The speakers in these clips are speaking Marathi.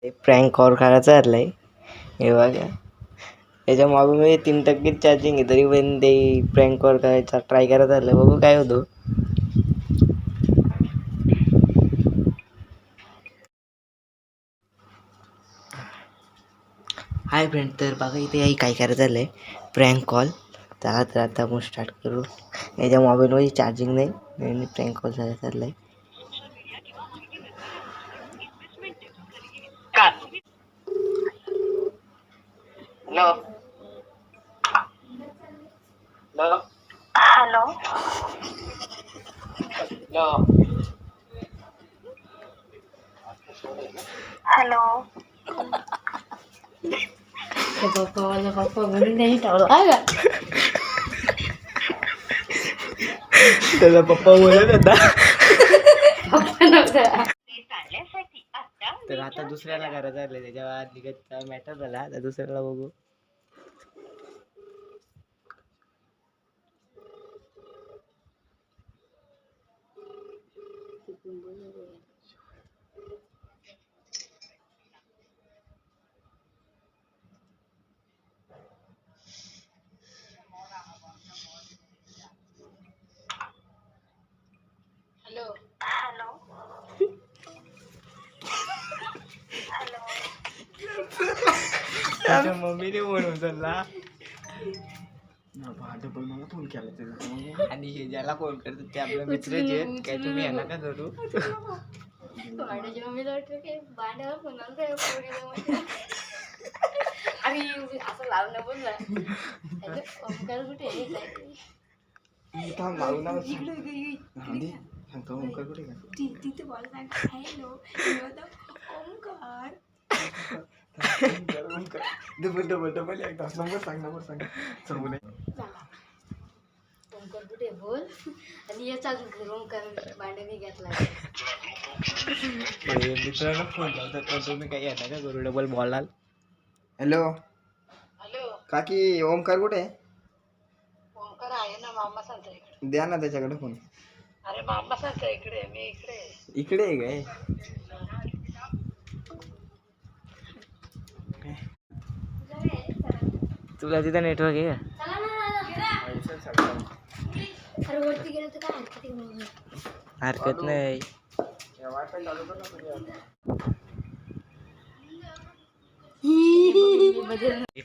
प्रँक कॉल करायचा आहे हे बघा. याच्या मागून 3% चार्जिंग आहे तरी पण ते प्रँक कॉल करायचा ट्राय करत आलं. बघू काय होतं. हाय फ्रेंड, तर बघा इथे काय करायचं झालं आहे प्रँक कॉल. तर आता आपण स्टार्ट करू. याच्या मोबाईलमध्ये चार्जिंग नाही आणि प्रँक कॉल झाला चाललं आहे. हॅलो हॅलो हॅलो हॅलो पप्पा म्हणून नाही ठेवला. त्याचा पप्पा बोलत होता. तर आता दुसऱ्याला करायचं आहे. त्याच्या निघत मॅटर झाला. आता दुसऱ्याला बघू. हॅलो हॅलो त्याच्या मम्मीने म्हणून चालला मला फोन केला आणि हे ज्याला फोन करतो ते आपल्या मित्रच आहेत. काय तुम्ही यांना का करू. असं लावणं बोलला तिथे बोलला ओंकार डबल एकदा नंबर सांग सांगू नये. ओंकार कुठे बोल आणि याचा ओंकार भांडणी घेतला. मित्रांनो फोन लावतात पण तुम्ही काही येणार का करू डबल बोलाल. हॅलो हॅलो काकी ओंकार कुठे आहे. ओंकार आहे ना मामा सांगता इकडे. द्या ना त्याच्याकडे फोन. अरे मामा सांगता इकडे मी इकडे आहे काय. तुला तिथं नेटवर्क आहे का. हरकत नाही.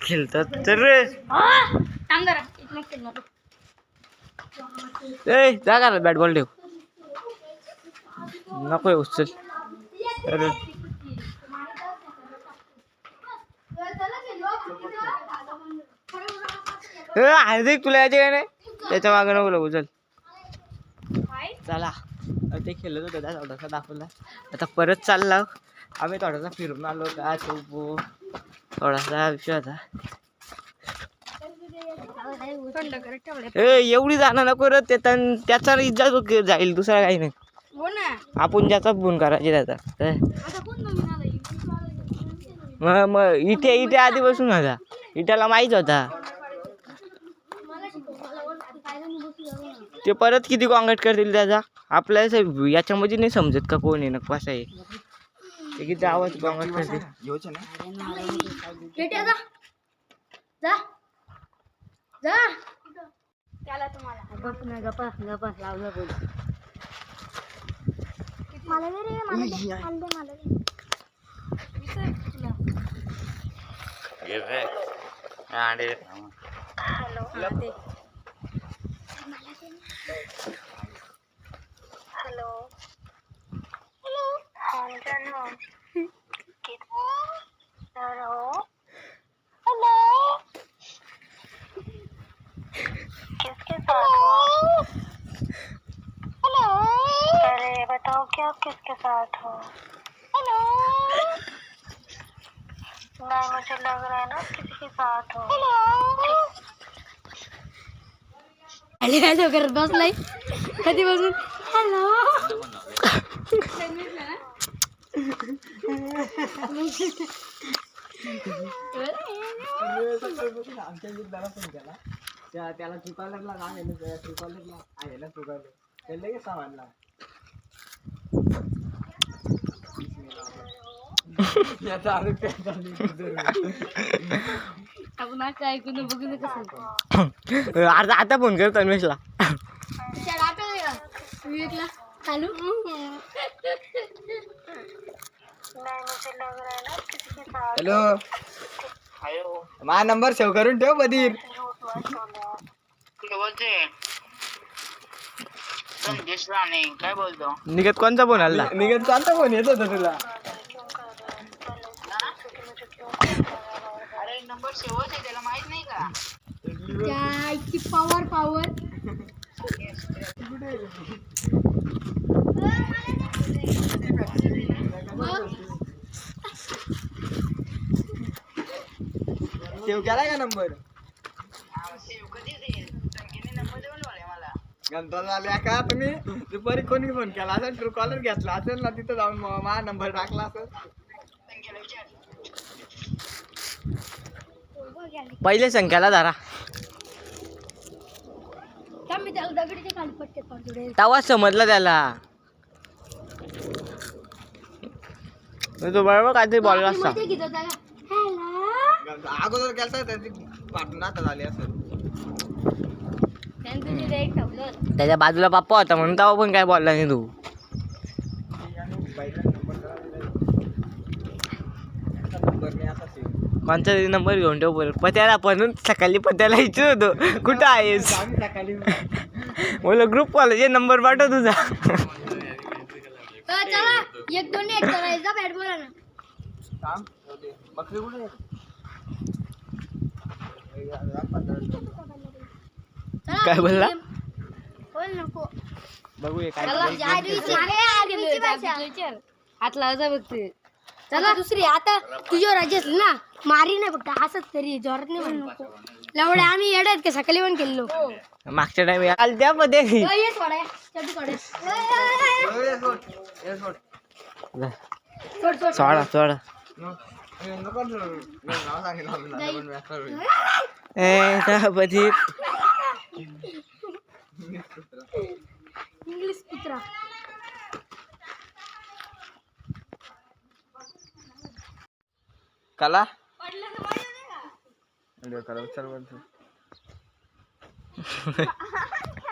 खेळतात तर जा का बॅट बॉल ठेव. नको येऊ चल. अरे हार्दिक तुला यायचे काय नाही. त्याच्या मागे नको लागू चल. चला ते खेळत होतं थोडासा दाखवला. आता परत चालला. आम्ही थोडासा फिरून आलो का तो थोडासा विषय होता. एवढी जाणं नको रे. त्याचा इज्जत जाईल दुसरा काही नाही. आपण ज्याचा फोन करायचे त्याचा मग इथे आधी बसून होता. इथेला माहीत होता. ते परत किती कॉन्टॅक्ट करतील त्याचा. आपल्याला याच्यामध्ये नाही समजत का कोण आहे ना कसा आहे. ते किती आवाज कॉन्टॅक्ट करतील. त्याला तुम्हाला गप्पा लावलं बोल. मला हॅलो हॅलो हॅलो हॅलो किसके साथ हो. हेलो अरे बताओ कि आप किसके साथ हो. हेलो नहीं मुझे लग रहा है ना किसी के साथ हो. हेलो हॅलो करत बसलाय कधी बसून. हॅलो आमच्या मित्राला फोन केला. त्याला चुकायला चुकायला ते लगेच सामानला. आता फोन कर तन्मेशला. हॅलो, माझा नंबर सेव्ह करून ठेव बधीर. काय बोलतो? निघत कोणचा फोन आला? निघत कोणता फोन येत होता तुला? अरे नंबर सेवच आहे, त्याला माहित नाही का? पावर सेव्ह केलाय का नंबर? सेव कधी देईल? नंबर देऊन मला. गंतव्य आल्या का तुम्ही? दुपारी कोणी फोन केला असेल, ट्रू कॉलर घेतला असेल ना, तिथं जाऊन माझा नंबर टाकला असेल. पहिले संख्याला धरा, तेव्हाच समजलं त्याला. तो बरोबर काहीतरी बोलला असता. अगोदर केलता त्याची पाठवून आता झाली असेल. त्याच्या बाजूला बाप्पा होता म्हणून तेव्हा पण काय बोलला नाही तू. कोणचा तरी नंबर घेऊन ठेव परत. पत्याला पण सकाळी पत्याला इच्छित होतो कुठं आहेस बोल ग्रुप कॉलेज नंबर पाठव तुझा. एक दोन एक करायचा बॅट बोला ना. बकरी कुठे? काय बोलला? बोल नको. बघूया काय हात लावायचा बघते. चला दुसरी आता तुझ्यावर राज्य असली ना, मारी नाही फक्त असंच तरी जोरात नाही म्हणू नको. लवडे आम्ही येड आहेत का सकाळी पण केलो. मागच्या टाइम आल त्या मध्ये सोडा सोडा इंग्लिश कुत्रा. कला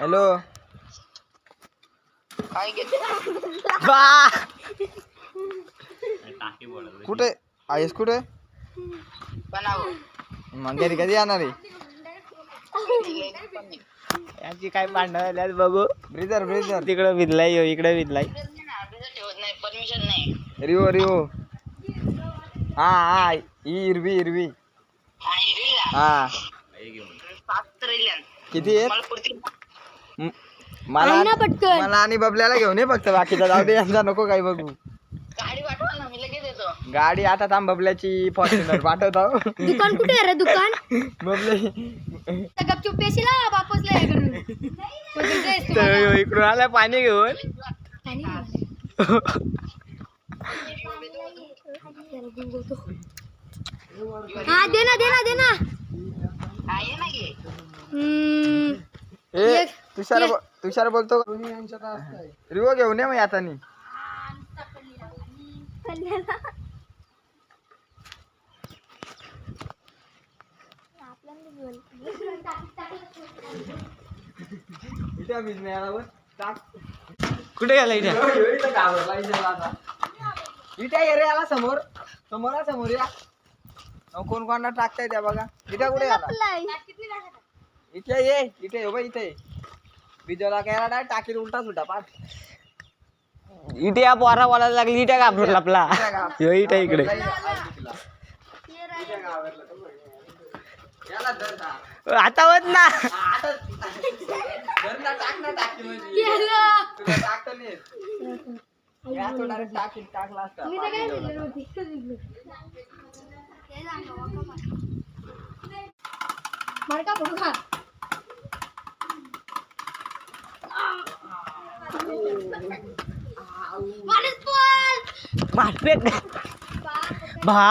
हॅलो, काय कुठे आहेस? कुठे मग घरी कधी येणार आहे? याची काय भांडण बघू. ब्रिजर ब्रिजर तिकडं भिजलाय इकडे भिजलाय. ठेवत नाही, परमिशन नाही. Rio Rio. हा हा हिरवी हिरवी. हा किती आहेत? मला आणि बबल्याला घेऊन ये फक्त, बाकीचा जाऊ दे, यांचा नको काही बघू. गाडी पाठवा ना, मी लगेच येतो. गाडी आता थांब, बबल्याची फॉर्च्युनर पाठवतो. दुकान कुठे आहे रे? दुकान बबले गपचूप पेशीला वापस लय इकडून आलाय पाणी घेऊन. हा दे ना दे ना दे ना. आहे ना घे. ए तुषार बोलतो. रिओ घेऊन ये मग आता नी. कुठे गेला इथे? इथे ये रे, आला समोर समोर समोर या. कोण कोणा टाकताय त्या बघा. इथे कुठे आला? इथे ये, इथे हो बाई, इथे बिजोला काय डायरेक्ट टाकीत उलटा सुटा पाठ. इथे या पोरा बोलायला लागली. इथे घाबरला आपला इथे इकडे. आता होत ना. टाकला असता. मारका बघा. भा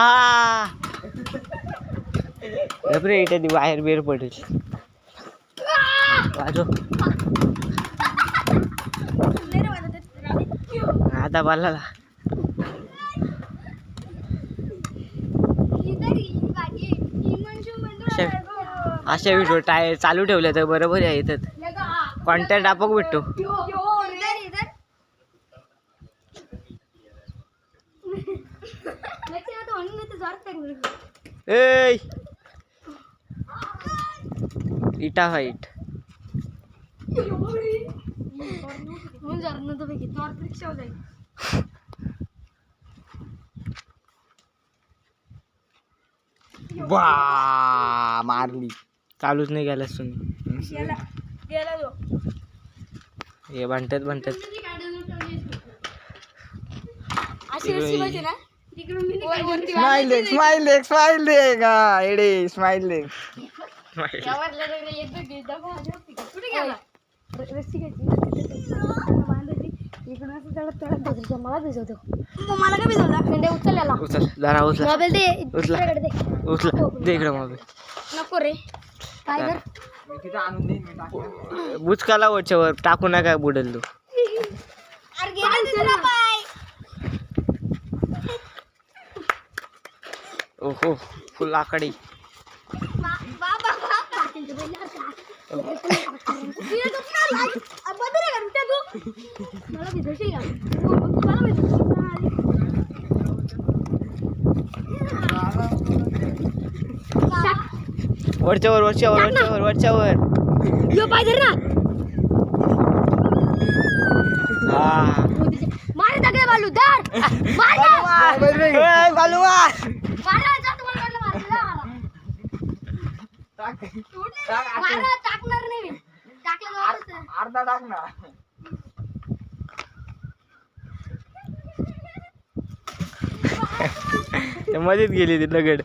रे इथे ती बाहेर बेर पडेल. आता बाला अशा व्हिडिओ चालू ठेवल्या तर बरोबर आहे इथं कॉन्टॅक्ट आपोआप भेटतो. ए इटा फाईट वा मारली चालूच नाही गेला तुम्ही हे भांडतात स्माइल एडे स्माइल मला काय भिजवला उचललेला उचल जरा उचला मोबाईल दे उचला. दे उचला दे इकडं मोबाईल. नको रे काय कर बुचकाला वरच्यावर टाकू नका बुडेल तू. अरे गेला तुला पाय ओहो फुल आकडे बाबा मला भिजवशील का मला वरच्यावर यो पाय धर ना हा मार टाकले बालू धर मार बालू मार जा तुम्हाला मार टाकणार नाही टाकलं अर्धा टाक ना. मध्येच गेली ती दगड.